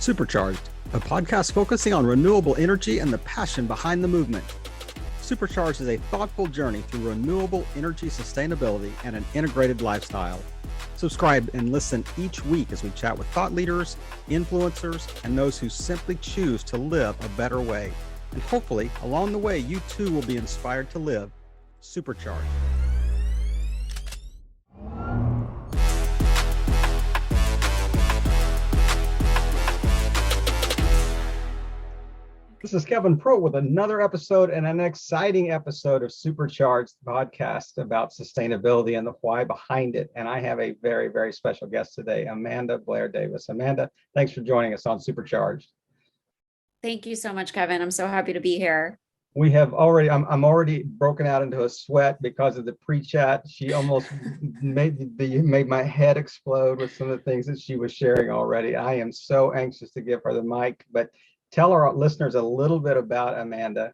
Supercharged, a podcast focusing on renewable energy and the passion behind the movement. Supercharged is a thoughtful journey through renewable energy sustainability and an integrated lifestyle. Subscribe and listen each week as we chat with thought leaders, influencers, and those who simply choose to live a better way. And hopefully, along the way, you too will be inspired to live supercharged. This is Kevin Pro with another episode and an exciting episode of Supercharged podcast about sustainability and the why behind it. And I have a very, very special guest today, Amanda Blair Davis. Amanda, thanks for joining us on Supercharged. Thank you so much, Kevin. I'm so happy to be here. We have already, I'm already broken out into a sweat because of the pre-chat. She almost made my head explode with some of the things that she was sharing already. I am so anxious to give her the mic, but tell our listeners a little bit about Amanda.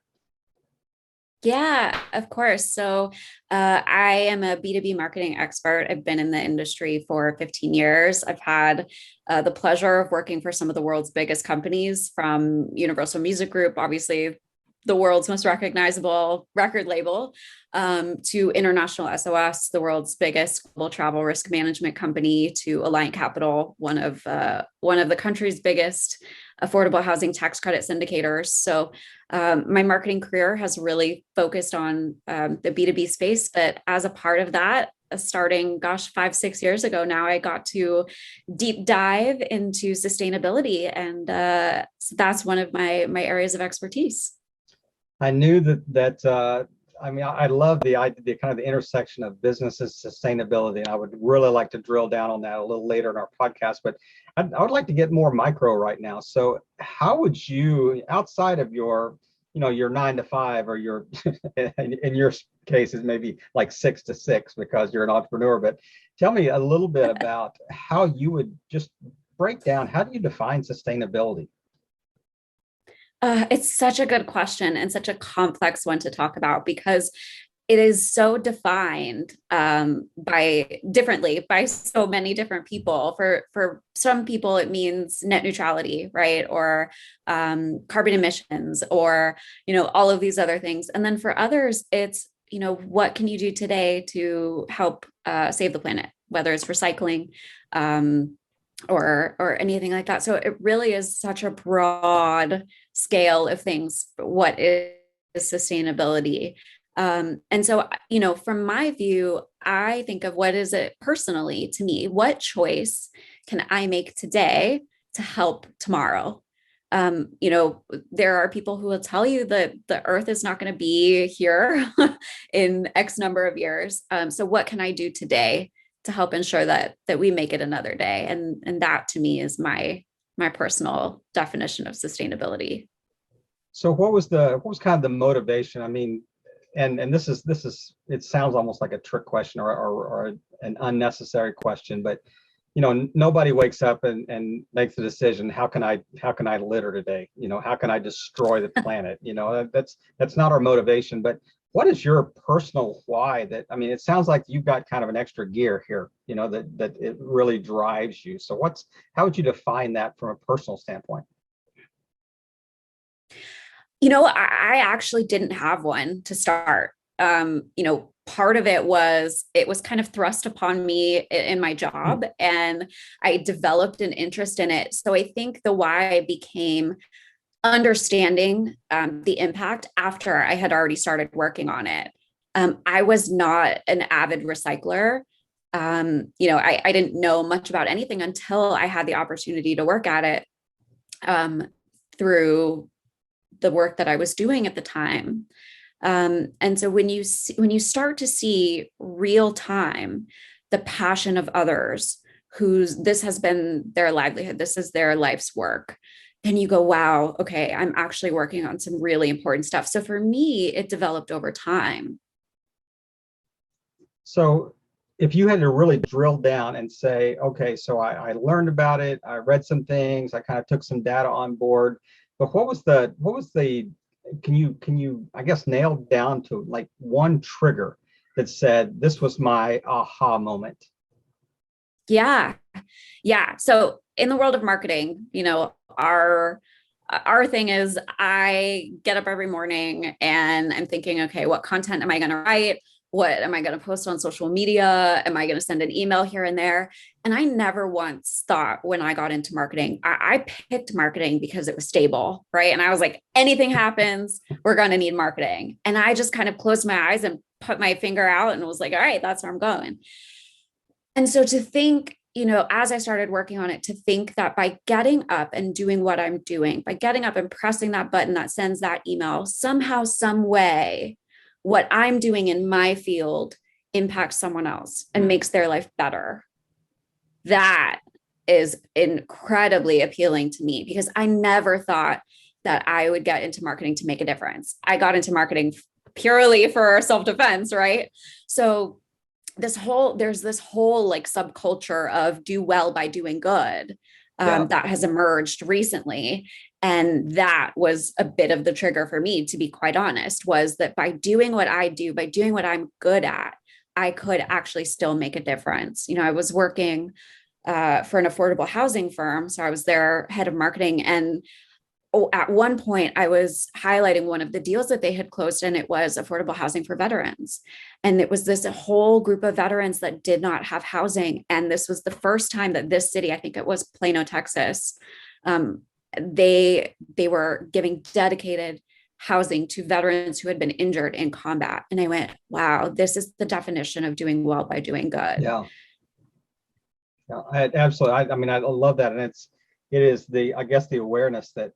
Yeah, of course. So I am a B2B marketing expert. I've been in the industry for 15 years. I've had the pleasure of working for some of the world's biggest companies, from Universal Music Group, obviously the world's most recognizable record label, to International SOS, the world's biggest global travel risk management company, to Alliant Capital, one of the country's biggest affordable housing tax credit syndicators. So my marketing career has really focused on the B2B space, but as a part of that, starting 5-6 years ago now, I got to deep dive into sustainability, and so that's one of my areas of expertise. I knew that I love the idea, kind of the intersection of business and sustainability, and I would really like to drill down on that a little later in our podcast, but I would like to get more micro right now. So how would you, outside of your 9 to 5, or your, in your case is maybe like 6 to 6 because you're an entrepreneur, but tell me a little bit about how you would just break down, how do you define sustainability? It's such a good question and such a complex one to talk about, because it is so defined differently by so many different people. For some people, it means net neutrality, right? Or carbon emissions, or, all of these other things. And then for others, it's, what can you do today to help save the planet, whether it's recycling, or anything like that. So it really is such a broad scale of things. What is sustainability? And so, from my view, I think of what is it personally to me? What choice can I make today to help tomorrow? There are people who will tell you that the earth is not going to be here in X number of years. So what can I do today to help ensure that we make it another day? And that to me is my personal definition of sustainability. So what was kind of the motivation? I mean, and this is it sounds almost like a trick question or an unnecessary question, but nobody wakes up and makes the decision, how can I litter today? How can I destroy the planet? That's not our motivation. But what is your personal why? It sounds like you've got kind of an extra gear here, that it really drives you. So how would you define that from a personal standpoint? I actually didn't have one to start. Part of it was kind of thrust upon me in my job, and I developed an interest in it. So I think the why became understanding the impact after I had already started working on it. I was not an avid recycler. I didn't know much about anything until I had the opportunity to work at it through the work that I was doing at the time. And so when you start to see real time the passion of others this has been their livelihood, this is their life's work, then you go, wow, okay, I'm actually working on some really important stuff. So for me, it developed over time. So if you had to really drill down and say, okay, so I learned about it, I read some things, I kind of took some data on board, but what was the can you I guess nail down to like one trigger that said this was my aha moment? Yeah. So in the world of marketing, our thing is I get up every morning and I'm thinking, okay, what content am I going to write? What am I going to post on social media? Am I going to send an email here and there? And I never once thought when I got into marketing, I picked marketing because it was stable, right? And I was like, anything happens, we're going to need marketing. And I just kind of closed my eyes and put my finger out and was like, all right, that's where I'm going. And so to think, as I started working on it, to think that by getting up and doing what I'm doing, by getting up and pressing that button that sends that email, somehow, some way, what I'm doing in my field impacts someone else and makes their life better. That is incredibly appealing to me because I never thought that I would get into marketing to make a difference. I got into marketing purely for self-defense, right? So there's this whole like subculture of do well by doing good that has emerged recently. And that was a bit of the trigger for me, to be quite honest, was that by doing what I do, by doing what I'm good at, I could actually still make a difference. I was working for an affordable housing firm. So I was their head of marketing. And at one point I was highlighting one of the deals that they had closed, and it was affordable housing for veterans. And it was this whole group of veterans that did not have housing. And this was the first time that this city, I think it was Plano, Texas, they were giving dedicated housing to veterans who had been injured in combat. And I went, wow, this is the definition of doing well by doing good. Yeah, absolutely. I mean, I love that. And it is I guess the awareness that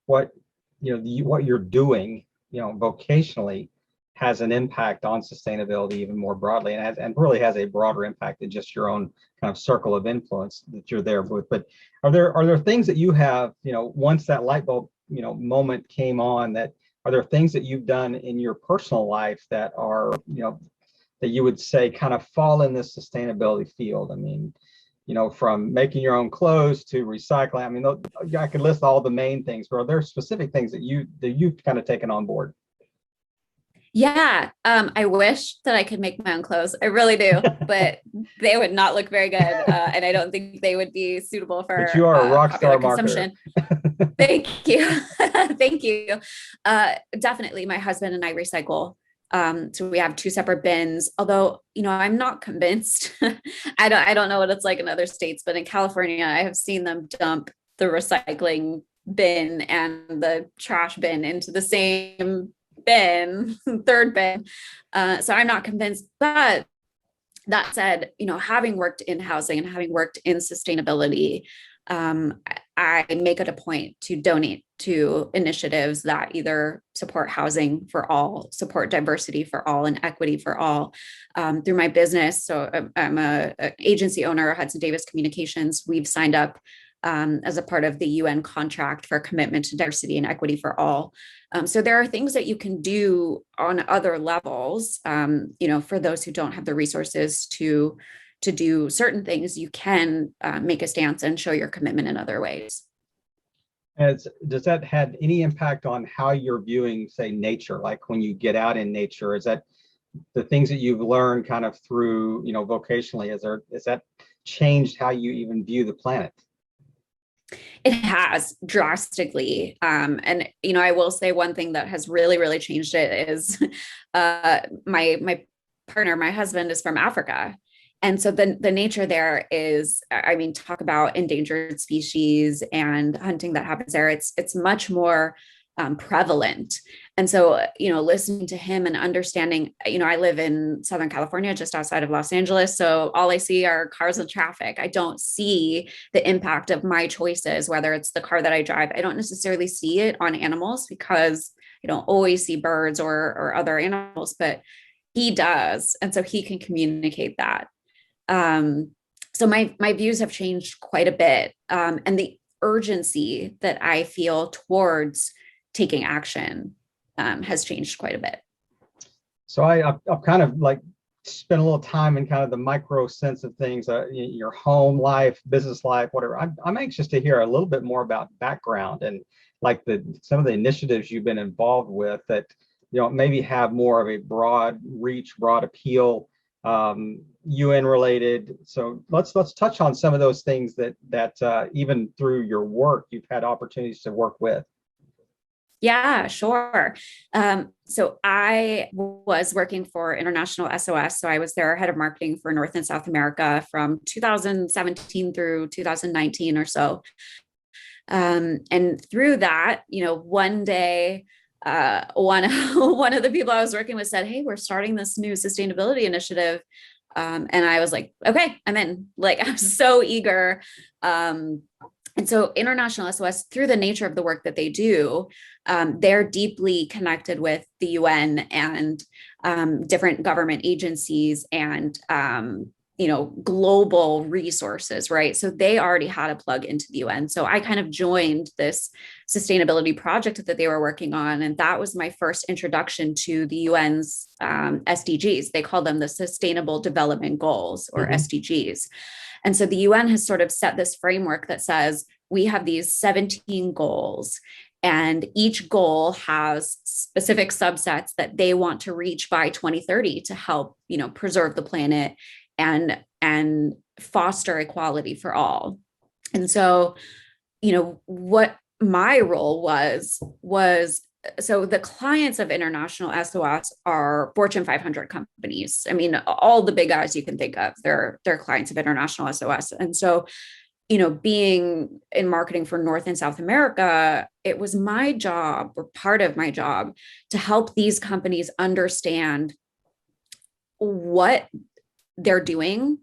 what, what you're doing, vocationally has an impact on sustainability even more broadly, and really has a broader impact than just your own kind of circle of influence that you're there with. But are there things that you have, once that light bulb, moment came on, that are there things that you've done in your personal life that are, that you would say kind of fall in this sustainability field? I mean, from making your own clothes to recycling. I mean, I could list all the main things, but are there specific things that you've kind of taken on board? Yeah. I wish that I could make my own clothes. I really do, but they would not look very good. And I don't think they would be suitable for but you are a rock star consumption. Thank you. Thank you. Definitely my husband and I recycle. So we have two separate bins, although, I'm not convinced. I don't know what it's like in other states, but in California, I have seen them dump the recycling bin and the trash bin into the same bin, third bin. So I'm not convinced, but that said, having worked in housing and having worked in sustainability, I make it a point to donate to initiatives that either support housing for all, support diversity for all, and equity for all through my business. So I'm an agency owner, Hudson Davis Communications. We've signed up as a part of the UN contract for commitment to diversity and equity for all. So there are things that you can do on other levels, for those who don't have the resources to do certain things. You can make a stance and show your commitment in other ways. Does that have any impact on how you're viewing, say, nature? Like when you get out in nature, is that the things that you've learned kind of through, vocationally, is that changed how you even view the planet? It has drastically. And, I will say one thing that has really, really changed it is my partner, my husband, is from Africa. And so the nature there is, talk about endangered species and hunting that happens there. It's much more prevalent. And so, listening to him and understanding, I live in Southern California, just outside of Los Angeles. So all I see are cars and traffic. I don't see the impact of my choices, whether it's the car that I drive. I don't necessarily see it on animals because I don't always see birds or other animals, but he does. And so he can communicate that. So my views have changed quite a bit. And the urgency that I feel towards taking action has changed quite a bit. So I've kind of like spent a little time in kind of the micro sense of things, your home life, business life, whatever. I'm anxious to hear a little bit more about background and like some of the initiatives you've been involved with that, maybe have more of a broad reach, broad appeal. UN related. So let's touch on some of those things that even through your work you've had opportunities to work with. Yeah, sure. So I was working for International SOS. So I was their head of marketing for North and South America from 2017 through 2019 or so. And through that, one day, one of the people I was working with said, "Hey, we're starting this new sustainability initiative." And I was like, "Okay, I'm in." Like, I'm so eager. And so International SOS, through the nature of the work that they do, they're deeply connected with the UN and different government agencies and global resources, right? So they already had a plug into the UN. So I kind of joined this sustainability project that they were working on. And that was my first introduction to the UN's SDGs. They call them the Sustainable Development Goals, or SDGs. And so the UN has sort of set this framework that says we have these 17 goals, and each goal has specific subsets that they want to reach by 2030 to help, preserve the planet and foster equality for all. And so, what my role was so the clients of International SOS are Fortune 500 companies. I mean, all the big guys you can think of, they're clients of International SOS. And so, being in marketing for North and South America, it was my job, or part of my job, to help these companies understand what they're doing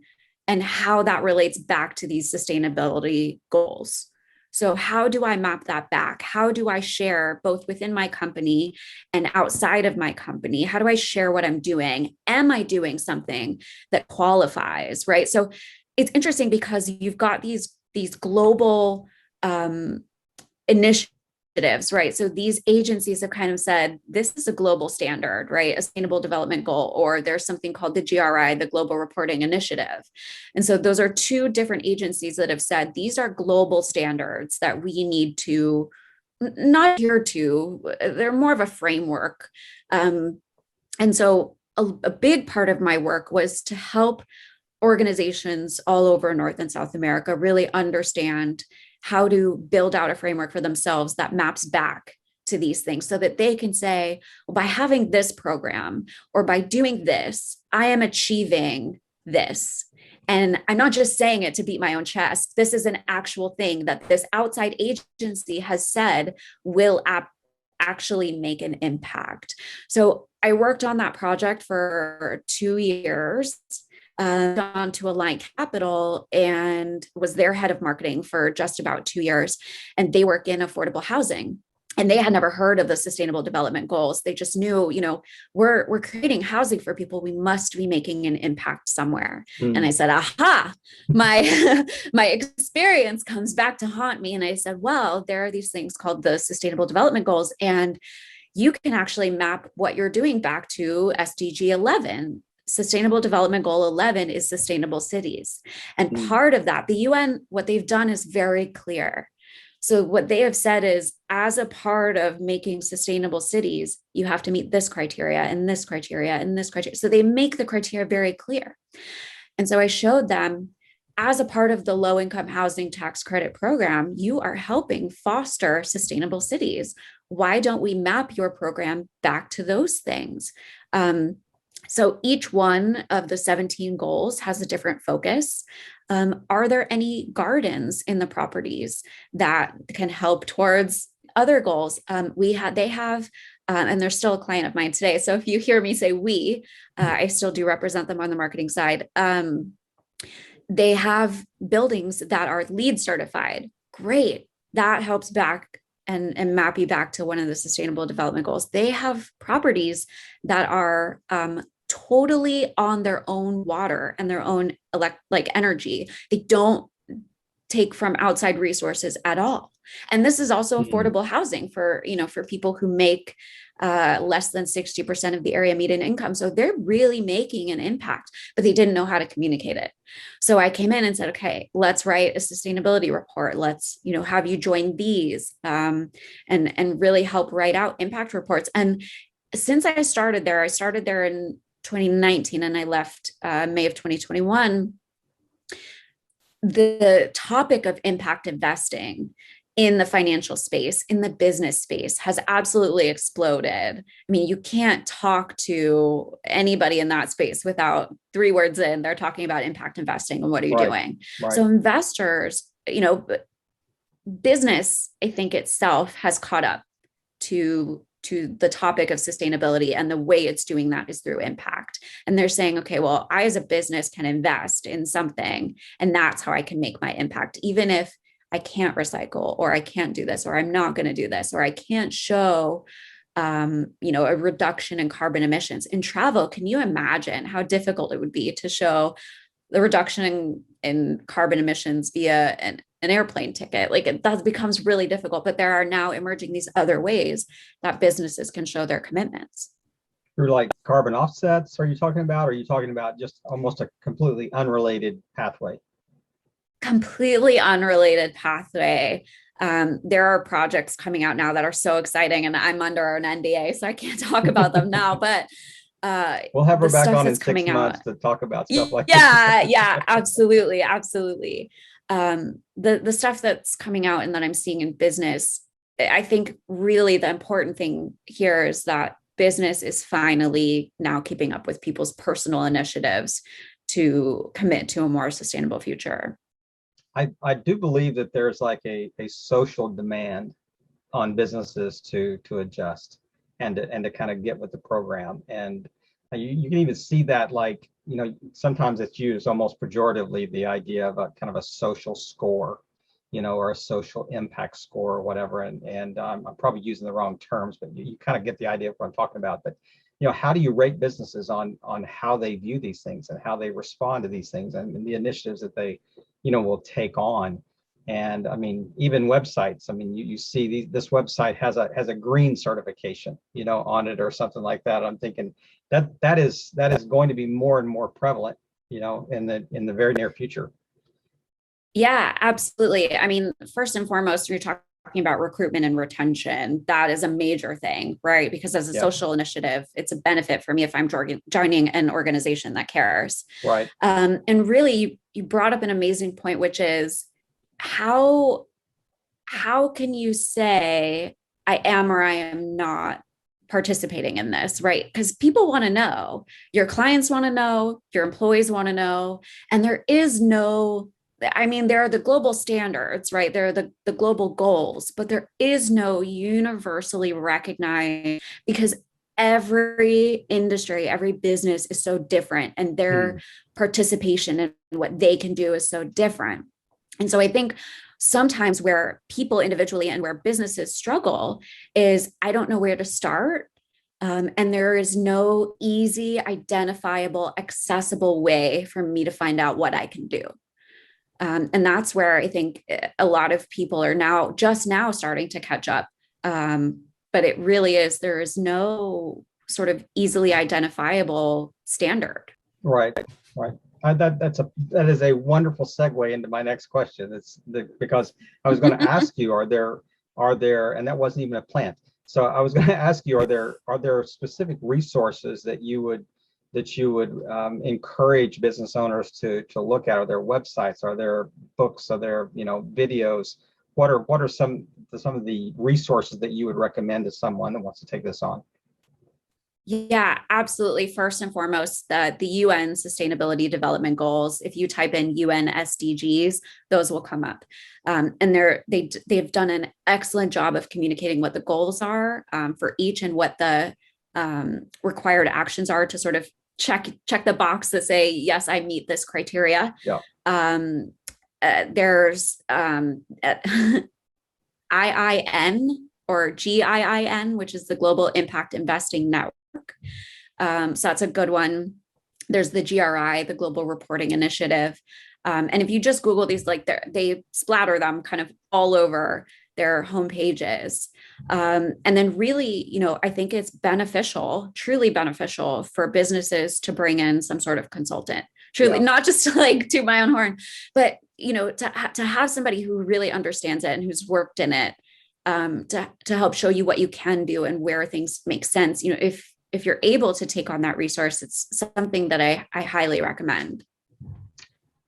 and how that relates back to these sustainability goals. So how do I map that back? How do I share both within my company and outside of my company? How do I share what I'm doing? Am I doing something that qualifies, right? So it's interesting because you've got these global initiatives, right? So these agencies have kind of said, this is a global standard, right? A sustainable development goal, or there's something called the GRI, the Global Reporting Initiative. And so those are two different agencies that have said, these are global standards that we need to not adhere to. They're more of a framework. And so a big part of my work was to help organizations all over North and South America really understand how to build out a framework for themselves that maps back to these things, so that they can say, well, by having this program or by doing this, I am achieving this. And I'm not just saying it to beat my own chest. This is an actual thing that this outside agency has said will actually make an impact. So I worked on that project for 2 years. On to Align Capital and was their head of marketing for just about 2 years. And they work in affordable housing. And they had never heard of the Sustainable Development Goals. They just knew, we're creating housing for people. We must be making an impact somewhere. And I said, aha, my experience comes back to haunt me. And I said, well, there are these things called the Sustainable Development Goals. And you can actually map what you're doing back to SDG 11. Sustainable Development Goal 11 is sustainable cities. And part of that, the UN, what they've done is very clear. So what they have said is, as a part of making sustainable cities, you have to meet this criteria and this criteria and this criteria. So they make the criteria very clear. And so I showed them, as a part of the low-income housing tax credit program, you are helping foster sustainable cities. Why don't we map your program back to those things? So each one of the 17 goals has a different focus. Are there any gardens in the properties that can help towards other goals? They have, and they're still a client of mine today. So if you hear me say we, I still do represent them on the marketing side. They have buildings that are LEED certified. Great. That helps back and map you back to one of the Sustainable Development Goals. They have properties that are totally on their own water and their own energy. They don't take from outside resources at all. And this is also affordable housing for people who make less than 60% of the area median income. So they're really making an impact, but they didn't know how to communicate it. So I came in and said, okay, let's write a sustainability report. Let's, have you join these and really help write out impact reports. And since I started there in 2019 and I left May of 2021, the topic of impact investing in the financial space, in the business space, has absolutely exploded. I mean, you can't talk to anybody in that space without 3 words in, they're talking about impact investing and what are you doing? Right. So investors, business, I think itself has caught up to the topic of sustainability, and the way it's doing that is through impact. And they're saying, okay, well, I as a business can invest in something, and that's how I can make my impact, even if I can't recycle, or I can't do this, or I'm not going to do this, or I can't show a reduction in carbon emissions. In travel, can you imagine how difficult it would be to show the reduction in carbon emissions via an airplane ticket? Like, that becomes really difficult, but there are now emerging these other ways that businesses can show their commitments. Through like carbon offsets, are you talking about? Or are you talking about just almost a completely unrelated pathway? Completely unrelated pathway. There are projects coming out now that are so exciting, and I'm under an NDA, so I can't talk about them now, but we'll have her back on in 6 months to talk about stuff like that. Yeah, absolutely. The stuff that's coming out and that I'm seeing in business, I think really the important thing here is that business is finally now keeping up with people's personal initiatives to commit to a more sustainable future. I do believe that there's like a social demand on businesses to adjust and to kind of get with the program. And you can even see that, like, sometimes it's used almost pejoratively, the idea of a kind of a social score, or a social impact score or whatever. And I'm probably using the wrong terms, but you kind of get the idea of what I'm talking about. But how do you rate businesses on how they view these things and how they respond to these things and the initiatives that they will take on? And I mean, even websites, I mean, you see this website has a green certification on it or something like that. I'm thinking that is going to be more and more prevalent in the very near future. Yeah, absolutely. I mean, first and foremost, when you're talking about recruitment and retention, that is a major thing, right? Because as a social initiative, it's a benefit for me if I'm joining an organization that cares. Right. And really, you brought up an amazing point, which is how can you say I am or I am not participating in this, right? Because people want to know, your clients want to know, your employees want to know, and there are the global standards, right? There are the global goals, but there is no universally recognized, because every industry, every business is so different, and their participation in what they can do is so different. And so I think sometimes where people individually and where businesses struggle is, I don't know where to start. And there is no easy, identifiable, accessible way for me to find out what I can do. And that's where I think a lot of people are just now starting to catch up. But it really is, there is no sort of easily identifiable standard. Right. That is a wonderful segue into my next question. Because I was going to ask you, are there, and that wasn't even a plant. So I was going to ask you, are there specific resources that you would encourage business owners to look at? Are there websites? Are there books? Are there videos? What are some of the resources that you would recommend to someone that wants to take this on? Yeah, absolutely. First and foremost, the UN Sustainability Development Goals. If you type in UN SDGs, those will come up, and they've done an excellent job of communicating what the goals are for each, and what the required actions are to sort of check the box that say, yes, I meet this criteria. Yeah. There's IIN or GIIN, which is the Global Impact Investing Network. So that's a good one. There's the GRI, the Global Reporting Initiative. And if you just Google these, like they splatter them kind of all over their homepages. And then really, I think it's truly beneficial for businesses to bring in some sort of consultant, truly, not just to like toot my own horn, but, to have somebody who really understands it and who's worked in it, to help show you what you can do and where things make sense. If if you're able to take on that resource, it's something that I highly recommend.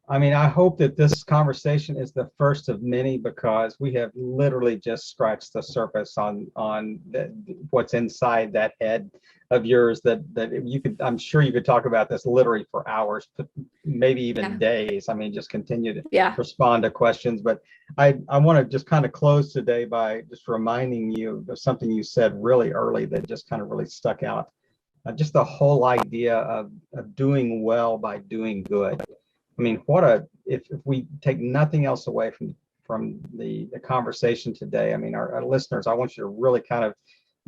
I mean, I hope that this conversation is the first of many, because we have literally just scratched the surface on what's inside that head of yours. That you could, I'm sure you could talk about this literally for hours, maybe even days. I mean, just continue to respond to questions. But I want to just kind of close today by just reminding you of something you said really early that just kind of really stuck out. Just the whole idea of doing well by doing good. I mean, if we take nothing else away from the conversation today, I mean, our listeners, I want you to really kind of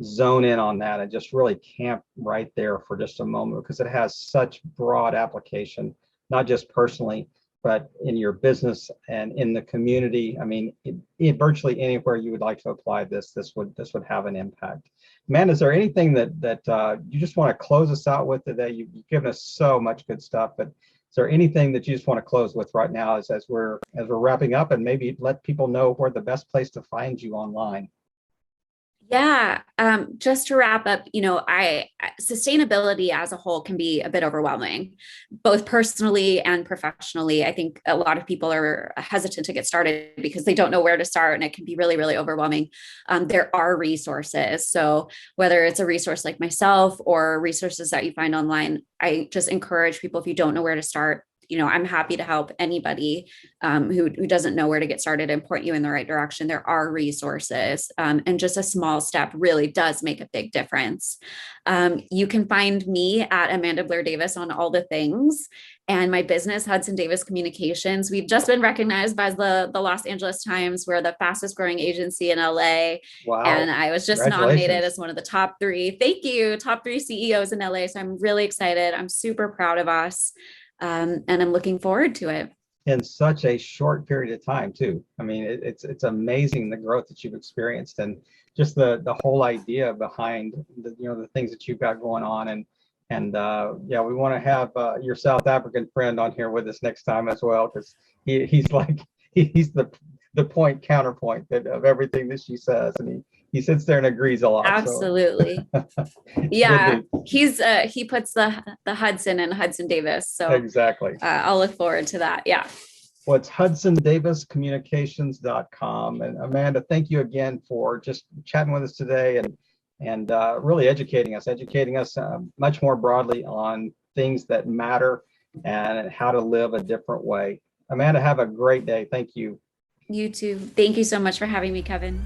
zone in on that and just really camp right there for just a moment, because it has such broad application, not just personally, but in your business and in the community. I mean, virtually anywhere you would like to apply this would have an impact. Man, is there anything that you just want to close us out with today? You've given us so much good stuff, but is there anything that you just want to close with right now as we're wrapping up, and maybe let people know where the best place to find you online? Yeah, just to wrap up, sustainability as a whole can be a bit overwhelming, both personally and professionally. I think a lot of people are hesitant to get started because they don't know where to start, and it can be really, really overwhelming. There are resources. So whether it's a resource like myself or resources that you find online, I just encourage people, if you don't know where to start, I'm happy to help anybody who doesn't know where to get started and point you in the right direction. There are resources, and just a small step really does make a big difference. You can find me at Amanda Blair Davis on all the things, and my business, Hudson Davis Communications. We've just been recognized by the Los Angeles Times. We're the fastest growing agency in LA. Wow. And I was just nominated as one of the top 3. Thank you. Top 3 CEOs in LA. So I'm really excited. I'm super proud of us. And I'm looking forward to it. In such a short period of time too. I mean, it's amazing the growth that you've experienced, and just the whole idea behind the things that you've got going on. And yeah, we want to have your South African friend on here with us next time as well, because he's the counterpoint of everything that she says, and he sits there and agrees a lot. Absolutely. So. Yeah, he puts the Hudson and Hudson Davis. So exactly. I'll look forward to that. Yeah. Well, it's HudsonDavisCommunications.com. And Amanda, thank you again for just chatting with us today and really educating us much more broadly on things that matter and how to live a different way. Amanda, have a great day. Thank you. You too. Thank you so much for having me, Kevin.